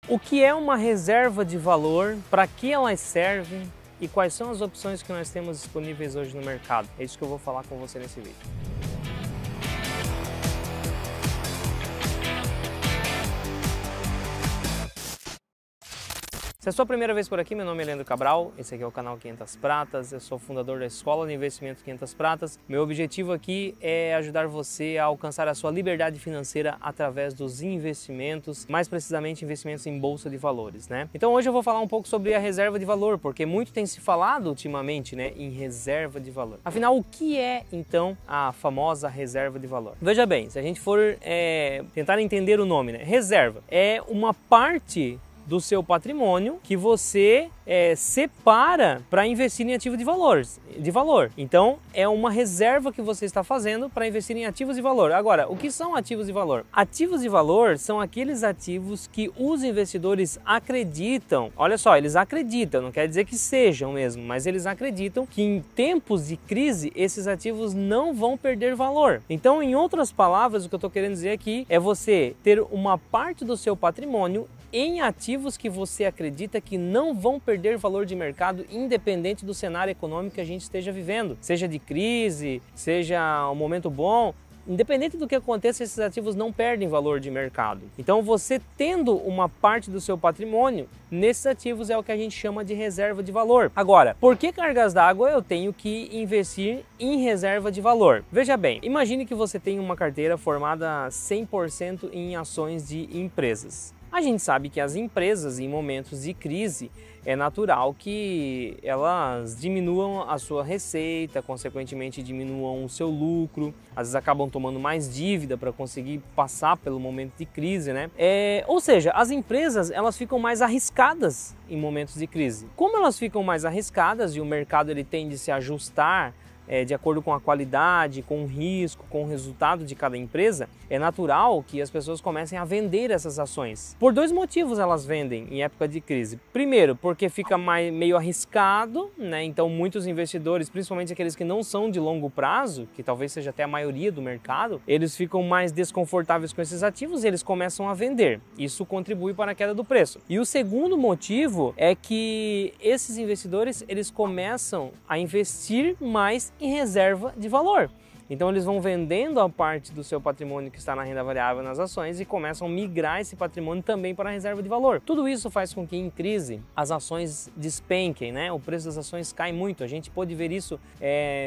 O que é uma reserva de valor, para que elas servem e quais são as opções que nós temos disponíveis hoje no mercado? É isso que eu vou falar com você nesse vídeo. Se é a sua primeira vez por aqui, meu nome é Leandro Cabral, esse aqui é o canal 500 Pratas, eu sou fundador da Escola de Investimento 500 Pratas. Meu objetivo aqui é ajudar você a alcançar a sua liberdade financeira através dos investimentos, mais precisamente investimentos em bolsa de valores, né? Então hoje eu vou falar um pouco sobre a reserva de valor, porque muito tem se falado ultimamente, né, em reserva de valor. Afinal, o que é então a famosa reserva de valor? Veja bem, se a gente for tentar entender o nome, né? Reserva é uma parte do seu patrimônio que você separa para investir em ativos de valor. Então, é uma reserva que você está fazendo para investir em ativos de valor. Agora, o que são ativos de valor? Ativos de valor são aqueles ativos que os investidores acreditam. Olha só, eles acreditam, não quer dizer que sejam mesmo, mas eles acreditam que em tempos de crise, esses ativos não vão perder valor. Então, em outras palavras, o que eu estou querendo dizer aqui é você ter uma parte do seu patrimônio em ativos que você acredita que não vão perder valor de mercado, independente do cenário econômico que a gente esteja vivendo, seja de crise, seja um momento bom. Independente do que aconteça, esses ativos não perdem valor de mercado. Então, você tendo uma parte do seu patrimônio nesses ativos é o que a gente chama de reserva de valor. Agora, por que cargas d'água eu tenho que investir em reserva de valor? Veja bem, imagine que você tem uma carteira formada 100% em ações de empresas. A gente sabe que as empresas, em momentos de crise, é natural que elas diminuam a sua receita, consequentemente diminuam o seu lucro, às vezes acabam tomando mais dívida para conseguir passar pelo momento de crise, né? Ou seja, as empresas elas ficam mais arriscadas em momentos de crise. Como elas ficam mais arriscadas e o mercado ele tende a se ajustar de acordo com a qualidade, com o risco, com o resultado de cada empresa, é natural que as pessoas comecem a vender essas ações. Por dois motivos elas vendem em época de crise. Primeiro, porque fica meio arriscado, né? Então muitos investidores, principalmente aqueles que não são de longo prazo, que talvez seja até a maioria do mercado, eles ficam mais desconfortáveis com esses ativos e eles começam a vender. Isso contribui para a queda do preço. E o segundo motivo é que esses investidores eles começam a investir mais em reserva de valor. Então eles vão vendendo a parte do seu patrimônio que está na renda variável nas ações e começam a migrar esse patrimônio também para a reserva de valor. Tudo isso faz com que em crise as ações despenquem, né? O preço das ações cai muito. A gente pôde ver isso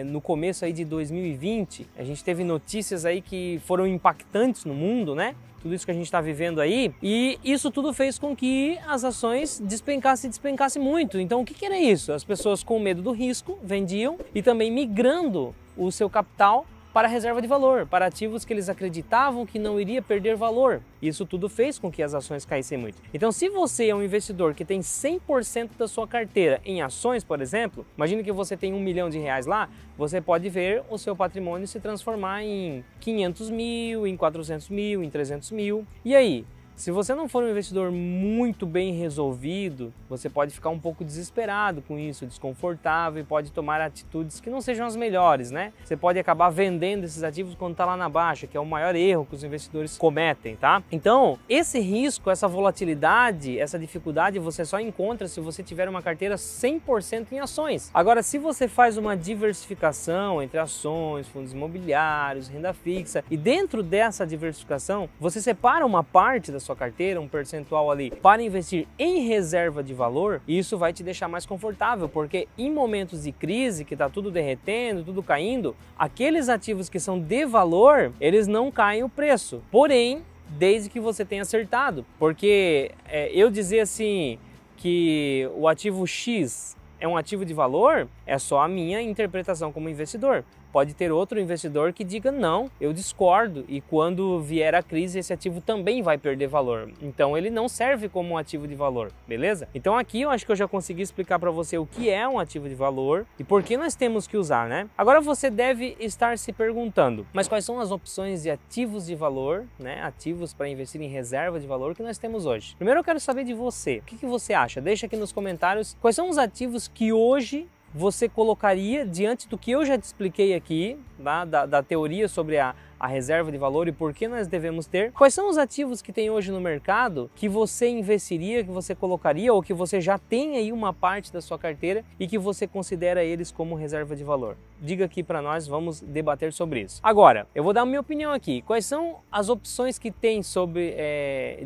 no começo aí de 2020. A gente teve notícias aí que foram impactantes no mundo, né? Tudo isso que a gente está vivendo aí, e isso tudo fez com que as ações despencassem muito. Então o que era isso? As pessoas com medo do risco vendiam e também migrando o seu capital para a reserva de valor, para ativos que eles acreditavam que não iria perder valor. Isso tudo fez com que as ações caíssem muito. Então, se você é um investidor que tem 100% da sua carteira em ações, por exemplo, imagine que você tem R$1 milhão lá, você pode ver o seu patrimônio se transformar em 500 mil, em 400 mil, em 300 mil. E aí? Se você não for um investidor muito bem resolvido, você pode ficar um pouco desesperado com isso, desconfortável e pode tomar atitudes que não sejam as melhores, né? Você pode acabar vendendo esses ativos quando está lá na baixa, que é o maior erro que os investidores cometem, tá? Então, esse risco, essa volatilidade, essa dificuldade você só encontra se você tiver uma carteira 100% em ações. Agora, se você faz uma diversificação entre ações, fundos imobiliários, renda fixa, e dentro dessa diversificação, você separa uma parte da sua carteira, um percentual ali, para investir em reserva de valor, isso vai te deixar mais confortável, porque em momentos de crise, que está tudo derretendo, tudo caindo, aqueles ativos que são de valor, eles não caem o preço. Porém, desde que você tenha acertado, porque eu dizer assim que o ativo X é um ativo de valor, é só a minha interpretação como investidor. Pode ter outro investidor que diga não, eu discordo e quando vier a crise esse ativo também vai perder valor. Então ele não serve como um ativo de valor, beleza? Então aqui eu acho que eu já consegui explicar para você o que é um ativo de valor e por que nós temos que usar, né? Agora você deve estar se perguntando, mas quais são as opções de ativos de valor, né? Ativos para investir em reserva de valor que nós temos hoje? Primeiro eu quero saber de você, o que você acha? Deixa aqui nos comentários quais são os ativos que hoje você colocaria diante do que eu já te expliquei aqui, da teoria sobre a a reserva de valor e por que nós devemos ter? Quais são os ativos que tem hoje no mercado que você investiria, que você colocaria ou que você já tem aí uma parte da sua carteira e que você considera eles como reserva de valor? Diga aqui para nós, vamos debater sobre isso. Agora, eu vou dar a minha opinião aqui. Quais são as opções que tem sobre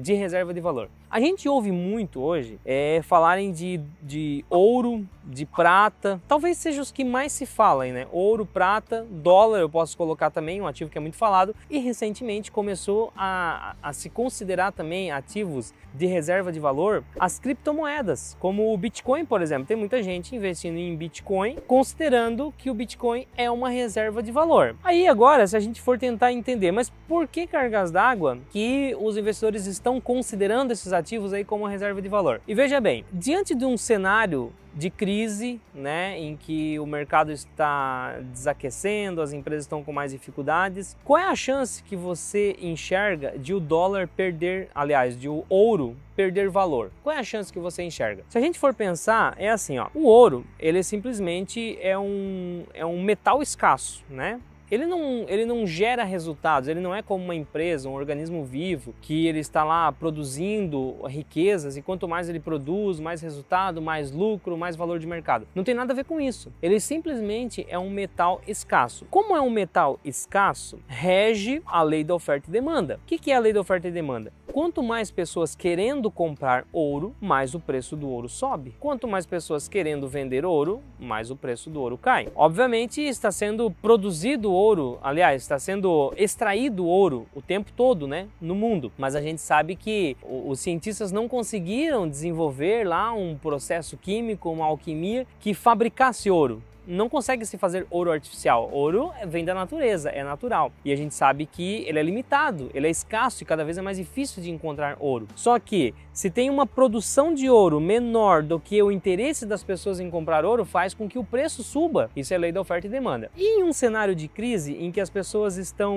de reserva de valor? A gente ouve muito hoje falarem de ouro, de prata, talvez sejam os que mais se falem, né? Ouro, prata, dólar, eu posso colocar também, um ativo que é muito falado, e recentemente começou a se considerar também ativos de reserva de valor as criptomoedas, como o Bitcoin, por exemplo. Tem muita gente investindo em Bitcoin, considerando que o Bitcoin é uma reserva de valor. Aí agora, se a gente for tentar entender, mas por que cargas d'água que os investidores estão considerando esses ativos aí como reserva de valor? E veja bem, diante de um cenário de crise, né, em que o mercado está desaquecendo, as empresas estão com mais dificuldades, qual é a chance que você enxerga de o dólar perder, aliás, de o ouro perder valor? Qual é a chance que você enxerga? Se a gente for pensar, é assim, ó, o ouro, ele simplesmente é um metal escasso, né? Ele não gera resultados, ele não é como uma empresa, um organismo vivo, que ele está lá produzindo riquezas e quanto mais ele produz, mais resultado, mais lucro, mais valor de mercado. Não tem nada a ver com isso. Ele simplesmente é um metal escasso. Como é um metal escasso, rege a lei da oferta e demanda. O que é a lei da oferta e demanda? Quanto mais pessoas querendo comprar ouro, mais o preço do ouro sobe. Quanto mais pessoas querendo vender ouro, mais o preço do ouro cai. Obviamente está sendo produzido ouro, aliás, está sendo extraído ouro o tempo todo, né, no mundo. Mas a gente sabe que os cientistas não conseguiram desenvolver lá um processo químico, uma alquimia que fabricasse ouro. Não consegue se fazer ouro artificial. Ouro vem da natureza, é natural. E a gente sabe que ele é limitado, ele é escasso e cada vez é mais difícil de encontrar ouro. Só que se tem uma produção de ouro menor do que o interesse das pessoas em comprar ouro, faz com que o preço suba. Isso é lei da oferta e demanda. E em um cenário de crise em que as pessoas estão,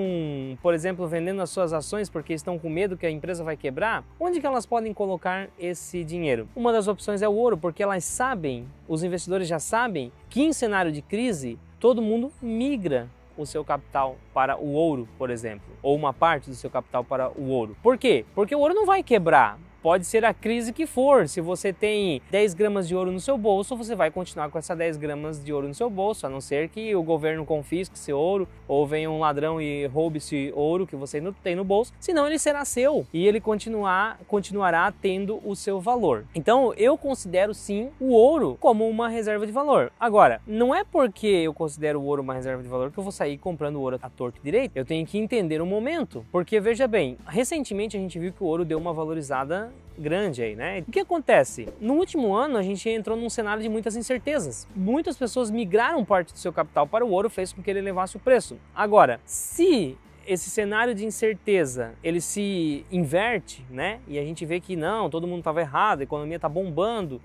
por exemplo, vendendo as suas ações porque estão com medo que a empresa vai quebrar, onde que elas podem colocar esse dinheiro? Uma das opções é o ouro, porque elas sabem, os investidores já sabem, que em cenário de crise, todo mundo migra o seu capital para o ouro, por exemplo, ou uma parte do seu capital para o ouro. Por quê? Porque o ouro não vai quebrar. Pode ser a crise que for, se você tem 10 gramas de ouro no seu bolso, você vai continuar com essas 10 gramas de ouro no seu bolso, a não ser que o governo confisque esse ouro, ou venha um ladrão e roube esse ouro que você não tem no bolso, senão ele será seu e ele continuará tendo o seu valor. Então eu considero sim o ouro como uma reserva de valor. Agora, não é porque eu considero o ouro uma reserva de valor que eu vou sair comprando ouro à torto e direito. Eu tenho que entender o momento, porque veja bem, recentemente a gente viu que o ouro deu uma valorizada grande aí, né? O que acontece? No último ano a gente entrou num cenário de muitas incertezas. Muitas pessoas migraram parte do seu capital para o ouro, fez com que ele elevasse o preço. Agora, se esse cenário de incerteza, ele se inverte, né? E a gente vê que não, todo mundo estava errado, a economia está bombando,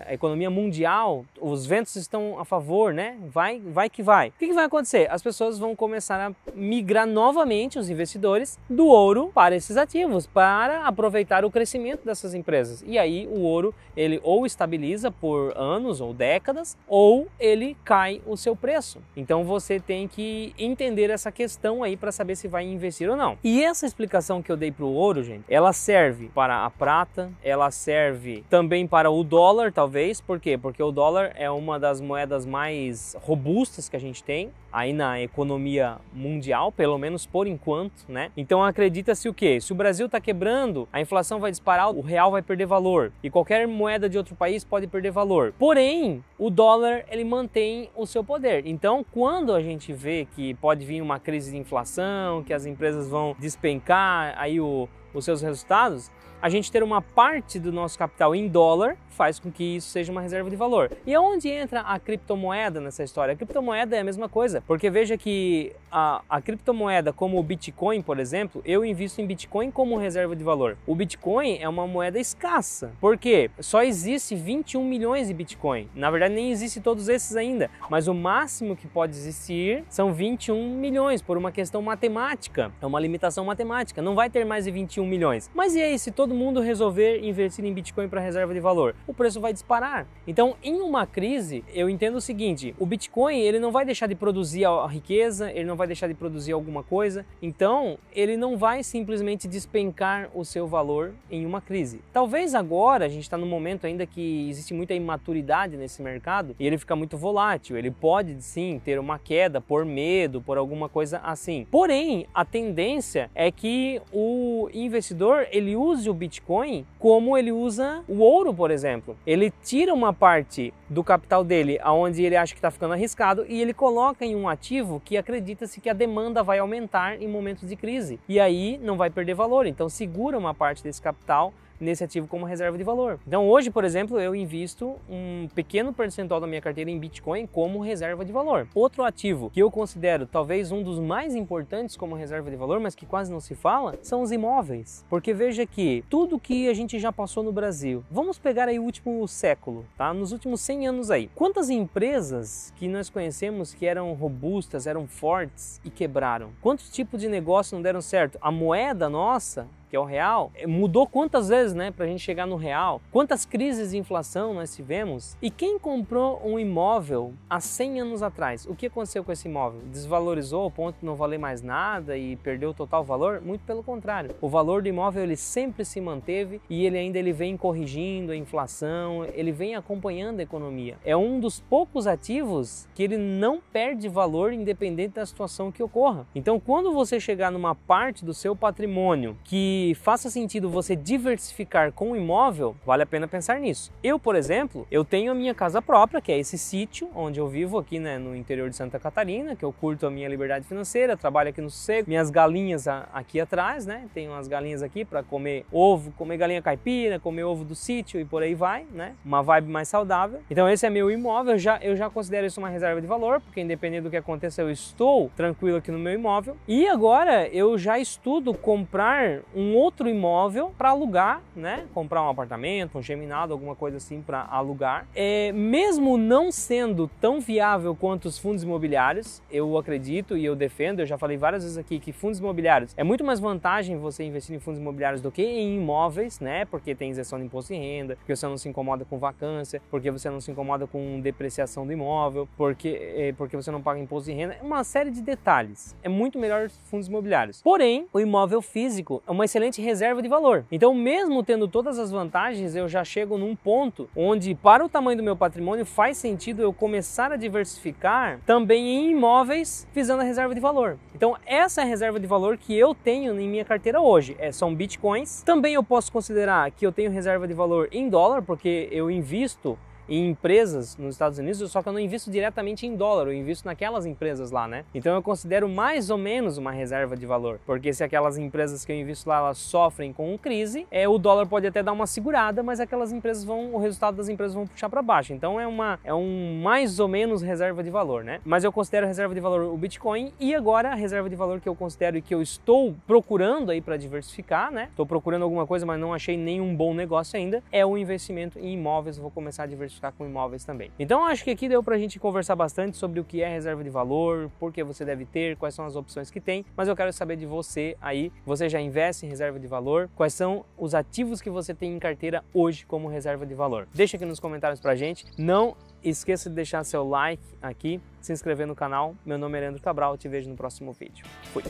a economia mundial, os ventos estão a favor, né? Vai que vai. O que vai acontecer? As pessoas vão começar a migrar novamente, os investidores, do ouro para esses ativos, para aproveitar o crescimento dessas empresas. E aí o ouro, ele ou estabiliza por anos ou décadas, ou ele cai o seu preço. Então você tem que entender essa questão aí para saber se vai investir ou não. E essa explicação que eu dei para o ouro, gente, ela serve para a prata, ela serve também para o dólar, talvez. Por quê? Porque o dólar é uma das moedas mais robustas que a gente tem aí na economia mundial, pelo menos por enquanto, né? Então acredita-se o quê? Se o Brasil está quebrando, a inflação vai disparar, o real vai perder valor e qualquer moeda de outro país pode perder valor. Porém, o dólar, ele mantém o seu poder. Então, quando a gente vê que pode vir uma crise de inflação, que as empresas vão despencar aí os seus resultados, a gente ter uma parte do nosso capital em dólar faz com que isso seja uma reserva de valor. E aonde entra a criptomoeda nessa história? A criptomoeda é a mesma coisa, porque veja que a criptomoeda como o Bitcoin, por exemplo, eu invisto em Bitcoin como reserva de valor. O Bitcoin é uma moeda escassa. Por quê? Só existe 21 milhões de Bitcoin. Na verdade, nem existe todos esses ainda, mas o máximo que pode existir são 21 milhões, por uma questão matemática. É uma limitação matemática. Não vai ter mais de 21 milhões. Mas e aí, se todo todo mundo resolver investir em Bitcoin para reserva de valor, o preço vai disparar. Então, em uma crise, eu entendo o seguinte, o Bitcoin ele não vai deixar de produzir a riqueza, ele não vai deixar de produzir alguma coisa, então ele não vai simplesmente despencar o seu valor em uma crise. Talvez agora a gente está num momento ainda que existe muita imaturidade nesse mercado e ele fica muito volátil, ele pode sim ter uma queda por medo, por alguma coisa assim. Porém, a tendência é que o investidor ele use o Bitcoin como ele usa o ouro, por exemplo. Ele tira uma parte do capital dele aonde ele acha que está ficando arriscado e ele coloca em um ativo que acredita-se que a demanda vai aumentar em momentos de crise e aí não vai perder valor, então segura uma parte desse capital nesse ativo como reserva de valor. Então hoje, por exemplo, eu invisto um pequeno percentual da minha carteira em Bitcoin como reserva de valor. Outro ativo que eu considero talvez um dos mais importantes como reserva de valor, mas que quase não se fala, são os imóveis. Porque veja que tudo que a gente já passou no Brasil, vamos pegar aí o último século, tá? Nos últimos 100 anos aí. Quantas empresas que nós conhecemos que eram robustas, eram fortes e quebraram? Quantos tipos de negócio não deram certo? A moeda nossa, que é o real, mudou quantas vezes, né, para a gente chegar no real? Quantas crises de inflação nós tivemos? E quem comprou um imóvel há 100 anos atrás, o que aconteceu com esse imóvel? Desvalorizou ao ponto de não valer mais nada e perdeu o total valor? Muito pelo contrário. O valor do imóvel ele sempre se manteve e ele vem corrigindo a inflação, ele vem acompanhando a economia. É um dos poucos ativos que ele não perde valor independente da situação que ocorra. Então, quando você chegar numa parte do seu patrimônio que faça sentido você diversificar com o imóvel, vale a pena pensar nisso. Eu, por exemplo, eu tenho a minha casa própria, que é esse sítio onde eu vivo aqui, né, no interior de Santa Catarina, que eu curto a minha liberdade financeira, trabalho aqui no sossego, minhas galinhas aqui atrás, né, tenho umas galinhas aqui para comer ovo, comer galinha caipira, comer ovo do sítio e por aí vai, né, uma vibe mais saudável. Então esse é meu imóvel, eu já considero isso uma reserva de valor, porque independente do que aconteça, eu estou tranquilo aqui no meu imóvel. E agora eu já estudo comprar um outro imóvel para alugar, né? Comprar um apartamento, um geminado, alguma coisa assim para alugar. Mesmo não sendo tão viável quanto os fundos imobiliários, eu acredito e eu defendo, eu já falei várias vezes aqui que fundos imobiliários é muito mais vantagem você investir em fundos imobiliários do que em imóveis, né? Porque tem isenção de imposto de renda, porque você não se incomoda com vacância, porque você não se incomoda com depreciação do imóvel, porque você não paga imposto de renda, uma série de detalhes. É muito melhor os fundos imobiliários. Porém, o imóvel físico é uma excelente reserva de valor. Então, mesmo tendo todas as vantagens, eu já chego num ponto onde, para o tamanho do meu patrimônio, faz sentido eu começar a diversificar também em imóveis visando a reserva de valor. Então, essa é a reserva de valor que eu tenho em minha carteira hoje. São bitcoins. Também eu posso considerar que eu tenho reserva de valor em dólar, porque eu invisto em empresas nos Estados Unidos, só que eu não invisto diretamente em dólar, eu invisto naquelas empresas lá, né? Então eu considero mais ou menos uma reserva de valor, porque se aquelas empresas que eu invisto lá, elas sofrem com crise, o dólar pode até dar uma segurada, mas aquelas empresas o resultado das empresas vão puxar para baixo. Então é um mais ou menos reserva de valor, né? Mas eu considero reserva de valor o Bitcoin e agora a reserva de valor que eu considero e que eu estou procurando aí para diversificar, né? Estou procurando alguma coisa, mas não achei nenhum bom negócio ainda, é o investimento em imóveis. Vou começar a diversificar com imóveis também. Então acho que aqui deu pra gente conversar bastante sobre o que é reserva de valor, por que você deve ter, quais são as opções que tem, mas eu quero saber de você aí, você já investe em reserva de valor? Quais são os ativos que você tem em carteira hoje como reserva de valor? Deixa aqui nos comentários pra gente. Não esqueça de deixar seu like aqui, se inscrever no canal. Meu nome é Leandro Cabral, te vejo no próximo vídeo. Fui!